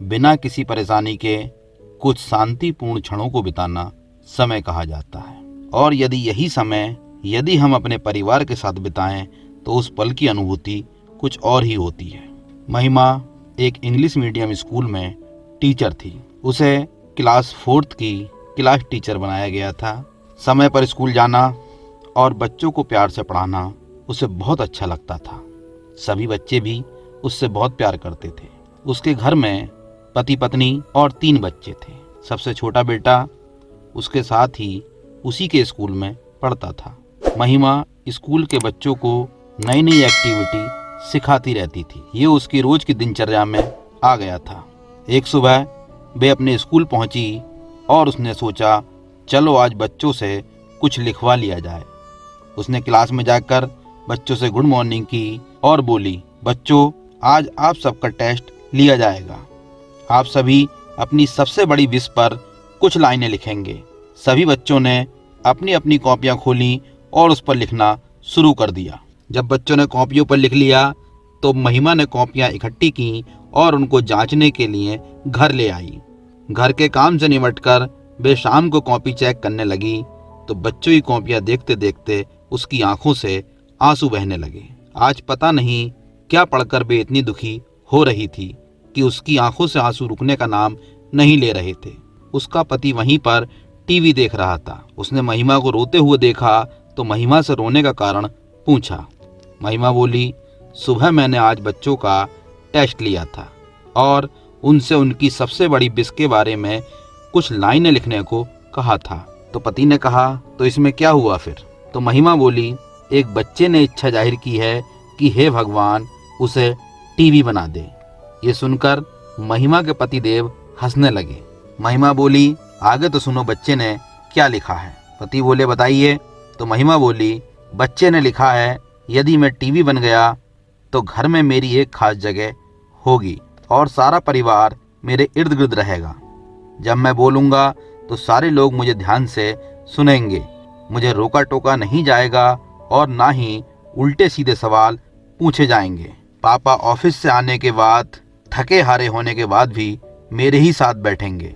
बिना किसी परेशानी के कुछ शांतिपूर्ण क्षणों को बिताना समय कहा जाता है। और यदि हम अपने परिवार के साथ बिताएं तो उस पल की अनुभूति कुछ और ही होती है। महिमा एक इंग्लिश मीडियम स्कूल में टीचर थी। उसे क्लास 4th की क्लास टीचर बनाया गया था। समय पर स्कूल जाना और बच्चों को प्यार से पढ़ाना उसे बहुत अच्छा लगता था। सभी बच्चे भी उससे बहुत प्यार करते थे। उसके घर में पति पत्नी और 3 बच्चे थे। सबसे छोटा बेटा उसके साथ ही उसी के स्कूल में पढ़ता था। महिमा स्कूल के बच्चों को नई नई एक्टिविटी सिखाती रहती थी। ये उसकी रोज की दिनचर्या में आ गया था। एक सुबह वे अपने स्कूल पहुंची और उसने सोचा, चलो आज बच्चों से कुछ लिखवा लिया जाए। उसने क्लास में जाकर बच्चों से गुड मॉर्निंग की और बोली, बच्चों आज आप सबका टेस्ट लिया जाएगा। आप सभी अपनी सबसे बड़ी विश पर कुछ लाइनें लिखेंगे। सभी बच्चों ने अपनी अपनी कॉपियां खोली और उस पर लिखना शुरू कर दिया। जब बच्चों ने कॉपियों पर लिख लिया तो महिमा ने कॉपियां इकट्ठी की और उनको जांचने के लिए घर ले आई। घर के काम से निपटकर वे शाम को कॉपी चेक करने लगी तो बच्चों की कॉपियां देखते देखते उसकी आंखों से आंसू बहने लगे। आज पता नहीं क्या पढ़कर वे इतनी दुखी हो रही थी कि उसकी आंखों से आंसू रुकने का नाम नहीं ले रहे थे। उसका पति वहीं पर टीवी देख रहा था। उसने महिमा को रोते हुए देखा तो महिमा से रोने का कारण पूछा। महिमा बोली, सुबह मैंने आज बच्चों का टेस्ट लिया था और उनसे उनकी सबसे बड़ी विश के बारे में कुछ लाइनें लिखने को कहा था। तो पति ने कहा, तो इसमें क्या हुआ फिर? तो महिमा बोली, एक बच्चे ने इच्छा जाहिर की है कि हे भगवान उसे टीवी बना दे। ये सुनकर महिमा के पतिदेव हंसने लगे। महिमा बोली, आगे तो सुनो बच्चे ने क्या लिखा है। पति बोले, बताइए। तो महिमा बोली, बच्चे ने लिखा है, यदि मैं टीवी बन गया तो घर में मेरी एक खास जगह होगी और सारा परिवार मेरे इर्द गिर्द रहेगा। जब मैं बोलूँगा तो सारे लोग मुझे ध्यान से सुनेंगे। मुझे रोका टोका नहीं जाएगा और ना ही उल्टे सीधे सवाल पूछे जाएंगे। पापा ऑफिस से आने के बाद थके हारे होने के बाद भी मेरे ही साथ बैठेंगे।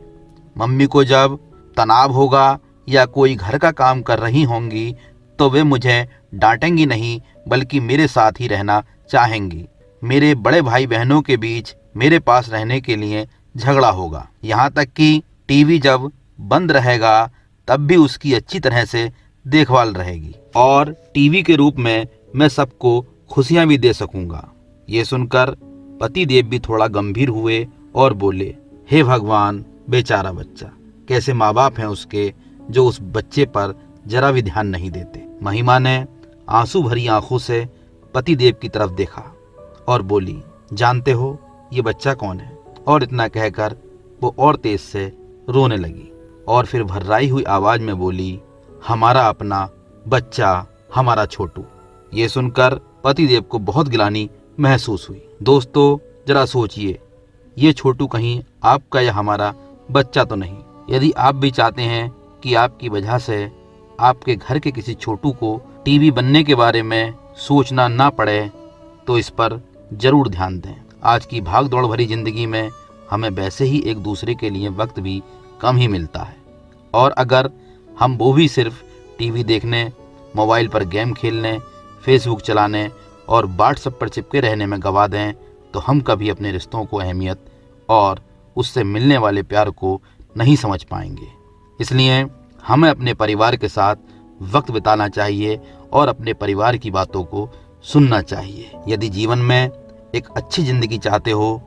मम्मी को जब तनाव होगा या कोई घर का काम कर रही होंगी तो वे मुझे डांटेंगी नहीं बल्कि मेरे साथ ही रहना चाहेंगी। मेरे बड़े भाई बहनों के बीच मेरे पास रहने के लिए झगड़ा होगा। यहाँ तक कि टीवी जब बंद रहेगा तब भी उसकी अच्छी तरह से देखभाल रहेगी और टीवी के रूप में मैं सबको खुशियाँ भी दे सकूँगा। ये सुनकर पति देव भी थोड़ा गंभीर हुए और बोले, हे भगवान, बेचारा बच्चा, कैसे माँ बाप हैं उसके जो उस बच्चे पर जरा भी ध्यान नहीं देते। महिमा ने आंसू भरी आंखों से पति देव की तरफ देखा और बोली, जानते हो ये बच्चा कौन है? और इतना कहकर वो और तेज से रोने लगी और फिर भर्राई हुई आवाज में बोली, हमारा अपना बच्चा, हमारा छोटू। ये सुनकर पतिदेव को बहुत गिलानी महसूस हुई। दोस्तों जरा सोचिए, ये छोटू कहीं आपका या हमारा बच्चा तो नहीं? यदि आप भी चाहते हैं कि आपकी वजह से आपके घर के किसी छोटू को टीवी बनने के बारे में सोचना ना पड़े तो इस पर जरूर ध्यान दें। आज की भाग दौड़ भरी जिंदगी में हमें वैसे ही एक दूसरे के लिए वक्त भी कम ही मिलता है और अगर हम वो भी सिर्फ टीवी देखने, मोबाइल पर गेम खेलने, फेसबुक चलाने और व्हाट्सएप पर चिपके रहने में गवा दें तो हम कभी अपने रिश्तों को अहमियत और उससे मिलने वाले प्यार को नहीं समझ पाएंगे। इसलिए हमें अपने परिवार के साथ वक्त बिताना चाहिए और अपने परिवार की बातों को सुनना चाहिए। यदि जीवन में एक अच्छी ज़िंदगी चाहते हो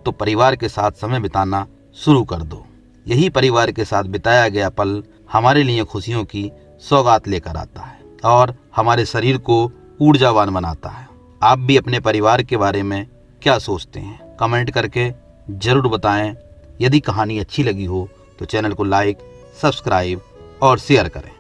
तो परिवार के साथ समय बिताना शुरू कर दो। यही परिवार के साथ बिताया गया पल हमारे लिए खुशियों की सौगात लेकर आता है और हमारे शरीर को ऊर्जावान बनाता है। आप भी अपने परिवार के बारे में क्या सोचते हैं? कमेंट करके ज़रूर बताएं। यदि कहानी अच्छी लगी हो तो चैनल को लाइक, सब्सक्राइब और शेयर करें।